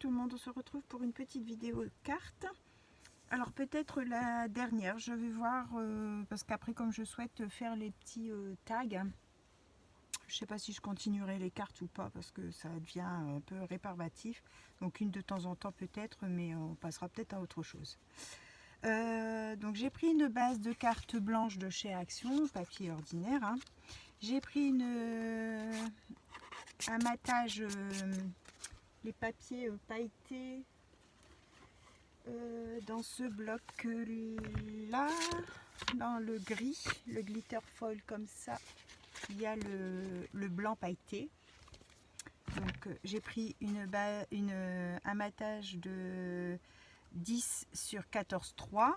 tout le monde, on se retrouve pour une petite vidéo carte. Alors peut-être la dernière, je vais voir, parce qu'après comme je souhaite faire les petits tags, je ne sais pas si je continuerai les cartes ou pas, parce que ça devient un peu rébarbatif. Donc une de temps en temps peut-être, mais on passera peut-être à autre chose. Donc j'ai pris une base de cartes blanches de chez Action, papier ordinaire. Hein. J'ai pris un matage, les papiers pailletés dans ce bloc là, dans le gris, le glitter foil comme ça, il y a le blanc pailleté. Donc j'ai pris un matage de 10 sur 14,3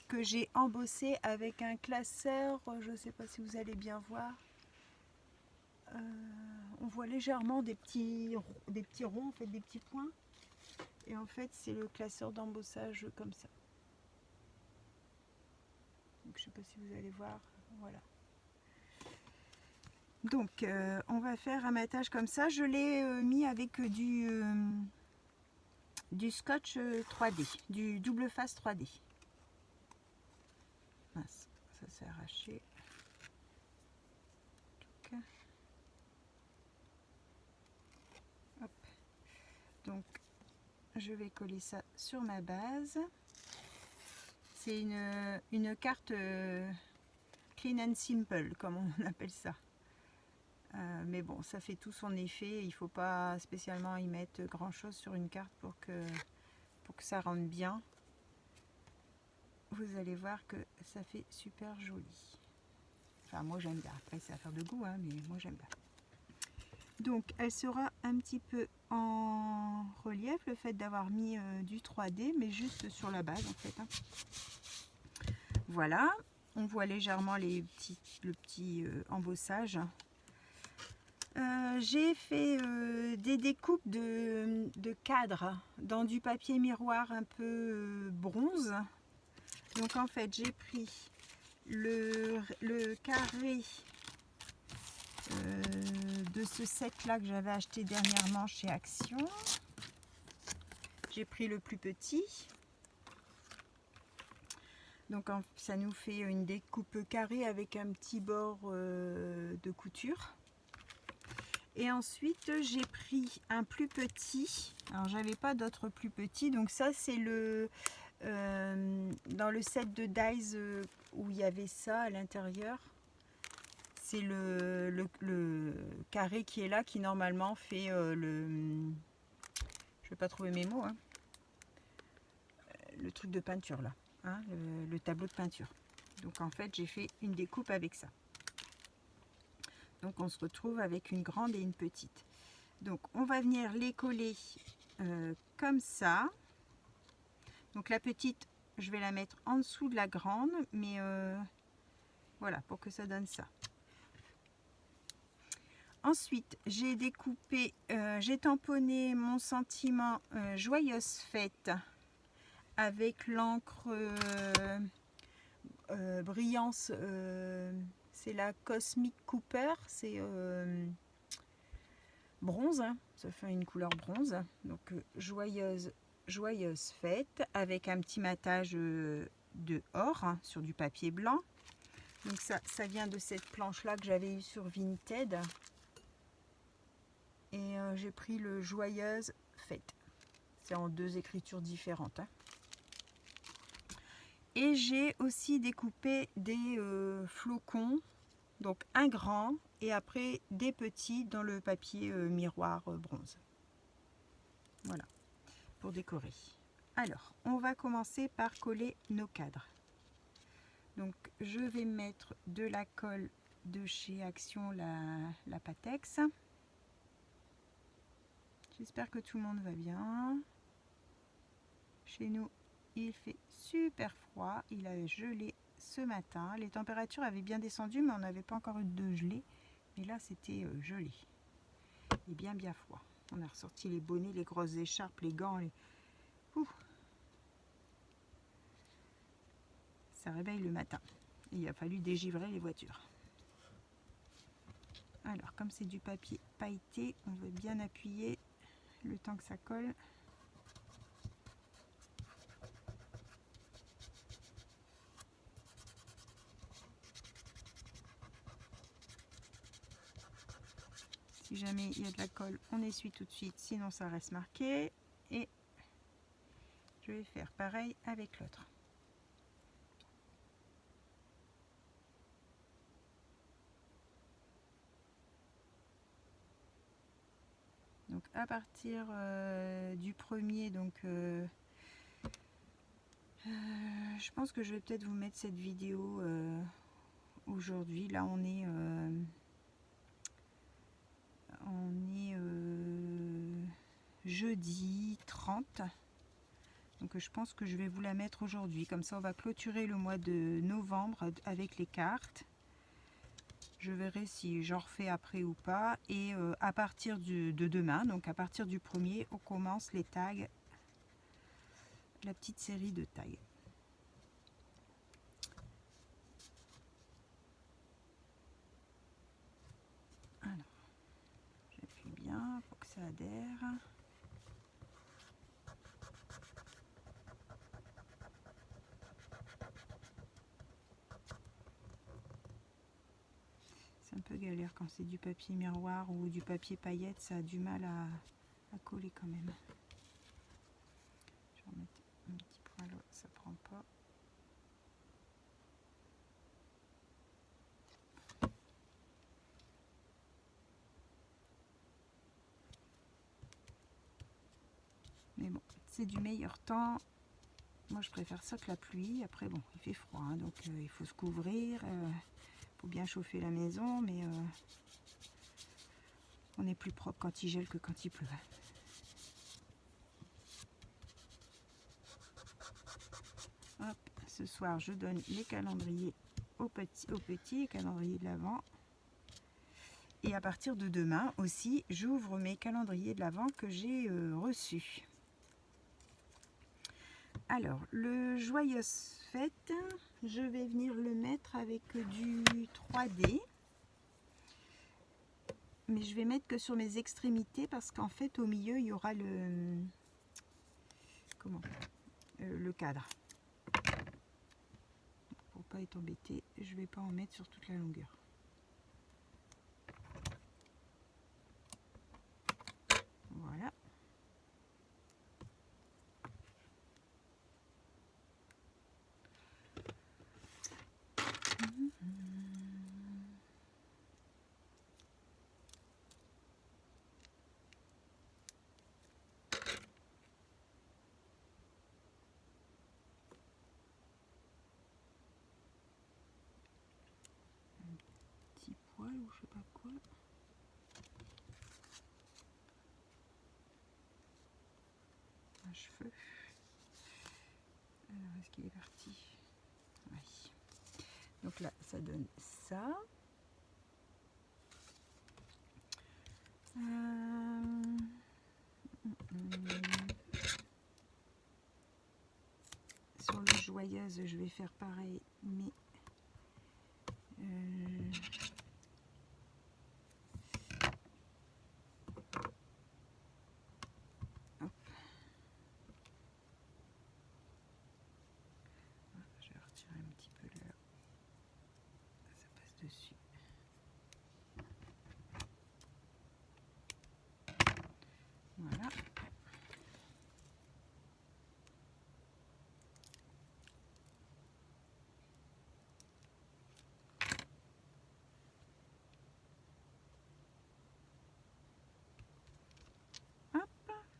que j'ai embossé avec un classeur, je ne sais pas si vous allez bien voir. On voit légèrement des petits ronds, en fait, des petits points. Et en fait, c'est le classeur d'embossage comme ça. Donc, je ne sais pas si vous allez voir. Voilà. Donc, on va faire un matage comme ça. Je l'ai mis avec du scotch 3D, du double face 3D. Mince, ça s'est arraché. Hop. Donc, je vais coller ça sur ma base. C'est une carte clean and simple, comme on appelle ça. Mais bon, ça fait tout son effet. Il ne faut pas spécialement y mettre grand chose sur une carte pour que ça rentre bien. Vous allez voir que ça fait super joli. Enfin, moi j'aime bien. Après, c'est affaire de goût, hein, mais moi j'aime bien. Donc, elle sera un petit peu en relief, le fait d'avoir mis du 3D, mais juste sur la base en fait. Hein. Voilà, on voit légèrement le petit embossage. J'ai fait des découpes de cadres dans du papier miroir un peu bronze. Donc en fait j'ai pris le carré de ce set là que j'avais acheté dernièrement chez Action. J'ai pris le plus petit. Donc ça nous fait une découpe carrée avec un petit bord de couture. Et ensuite j'ai pris un plus petit. Alors j'avais pas d'autres plus petits. Donc ça c'est dans le set de dies où il y avait ça à l'intérieur. C'est le carré qui est là qui normalement fait je vais pas trouver mes mots. Hein. Le truc de peinture là. Hein, le tableau de peinture. Donc en fait j'ai fait une découpe avec ça. Donc on se retrouve avec une grande et une petite. Donc on va venir les coller comme ça. Donc la petite, je vais la mettre en dessous de la grande, mais voilà, pour que ça donne ça. Ensuite, j'ai découpé, j'ai tamponné mon sentiment Joyeuse Fête avec l'encre brillance, c'est la Cosmic Cooper, c'est bronze, hein, ça fait une couleur bronze. Donc joyeuse fête avec un petit matage de or hein, sur du papier blanc. Donc ça vient de cette planche là que j'avais eu sur Vinted. Et j'ai pris le joyeuse fête. C'est en deux écritures différentes. Hein. Et j'ai aussi découpé des flocons. Donc un grand et après des petits dans le papier miroir bronze. Voilà, pour décorer. Alors, on va commencer par coller nos cadres. Donc, je vais mettre de la colle de chez Action, la Patex. J'espère que tout le monde va bien. Chez nous, il fait super froid. Il a gelé ce matin. Les températures avaient bien descendu, mais on n'avait pas encore eu de gelée. Et là, c'était gelé. Et bien froid. On a ressorti les bonnets, les grosses écharpes, les gants. Ouh. Ça réveille le matin. Et il a fallu dégivrer les voitures. Alors, comme c'est du papier pailleté, on veut bien appuyer le temps que ça colle. Si jamais il y a de la colle, on essuie tout de suite, sinon ça reste marqué. Et je vais faire pareil avec l'autre. Donc à partir du premier, donc je pense que je vais peut-être vous mettre cette vidéo aujourd'hui. Là on est jeudi 30. Donc je pense que je vais vous la mettre aujourd'hui. Comme ça on va clôturer le mois de novembre avec les cartes. Je verrai si j'en refais après ou pas. Et à partir de demain, donc à partir du 1er, on commence les tags. La petite série de tags. Alors, j'appuie bien pour que ça adhère. C'est un peu galère quand c'est du papier miroir ou du papier paillette, ça a du mal à coller quand même. Je vais remettre un petit point là, ça prend pas. Mais bon, c'est du meilleur temps. Moi je préfère ça que la pluie. Après bon, il fait froid, hein, donc il faut se couvrir. Faut bien chauffer la maison, mais on est plus propre quand il gèle que quand il pleut. Hop, ce soir je donne les calendriers aux petits calendriers de l'Avent. Et à partir de demain aussi, j'ouvre mes calendriers de l'Avent que j'ai reçus. Alors, le Joyeuse Fête, je vais venir le mettre avec du 3D. Mais je vais mettre que sur mes extrémités parce qu'en fait, au milieu, il y aura le cadre. Pour pas être embêté, je vais pas en mettre sur toute la longueur. Voilà. Petit poil ou je sais pas quoi. Un cheveu. Alors, est-ce qu'il est parti? Oui. Donc là, ça donne ça. Sur le Joyeuse, je vais faire pareil, mais hop. Je vais retirer un petit peu là. Ça passe dessus. Voilà.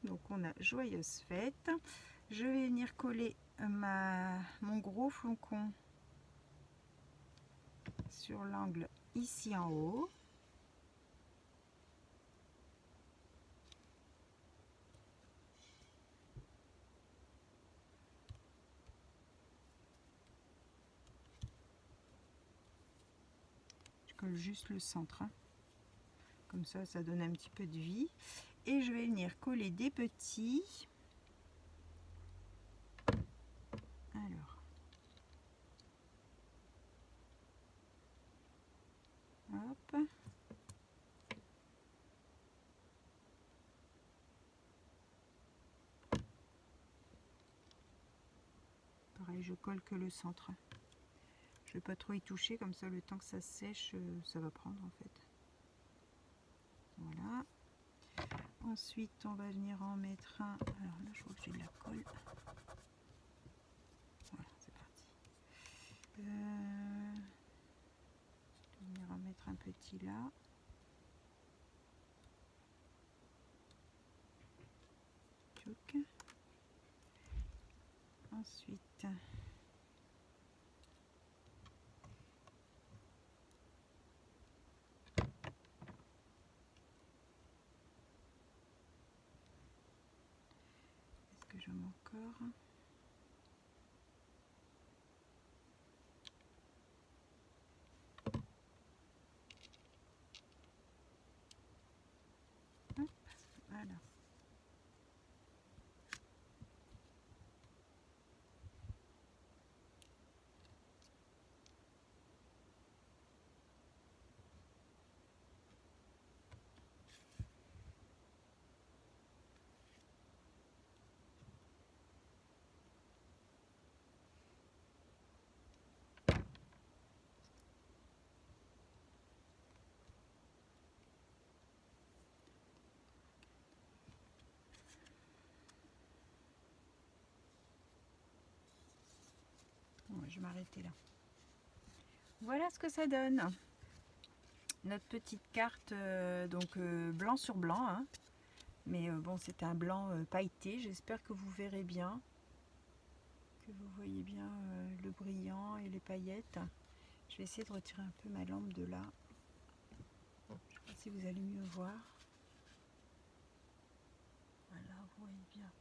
Donc on a Joyeuse Fête. Je vais venir coller mon gros flocon sur l'angle ici en haut. Je colle juste le centre, hein. Comme ça, ça donne un petit peu de vie. Et je vais venir coller des petits. Alors, hop. Pareil, je colle que le centre. Je ne vais pas trop y toucher, comme ça le temps que ça sèche, ça va prendre en fait. Voilà. Ensuite, on va venir en mettre un. Alors là, je vois que j'ai de la colle. Voilà, c'est parti. Je vais venir en mettre un petit là. Tchouk. Ensuite, est-ce que j'en ai encore? Hop, voilà. Bon, je vais m'arrêter là. Voilà ce que ça donne. Notre petite carte, donc blanc sur blanc, hein. Mais bon, c'est un blanc pailleté. J'espère que vous verrez bien, que vous voyez bien le brillant et les paillettes. Je vais essayer de retirer un peu ma lampe de là. Je ne sais pas si vous allez mieux voir. Voilà, vous voyez bien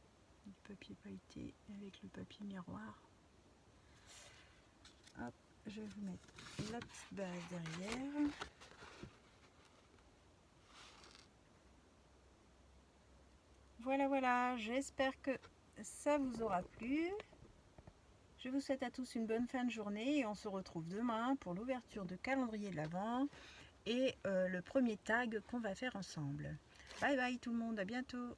du papier pailleté avec le papier miroir. Hop, je vais vous mettre la petite base derrière. Voilà, voilà, j'espère que ça vous aura plu. Je vous souhaite à tous une bonne fin de journée et on se retrouve demain pour l'ouverture de calendrier de l'Avent et le premier tag qu'on va faire ensemble. Bye bye tout le monde, à bientôt.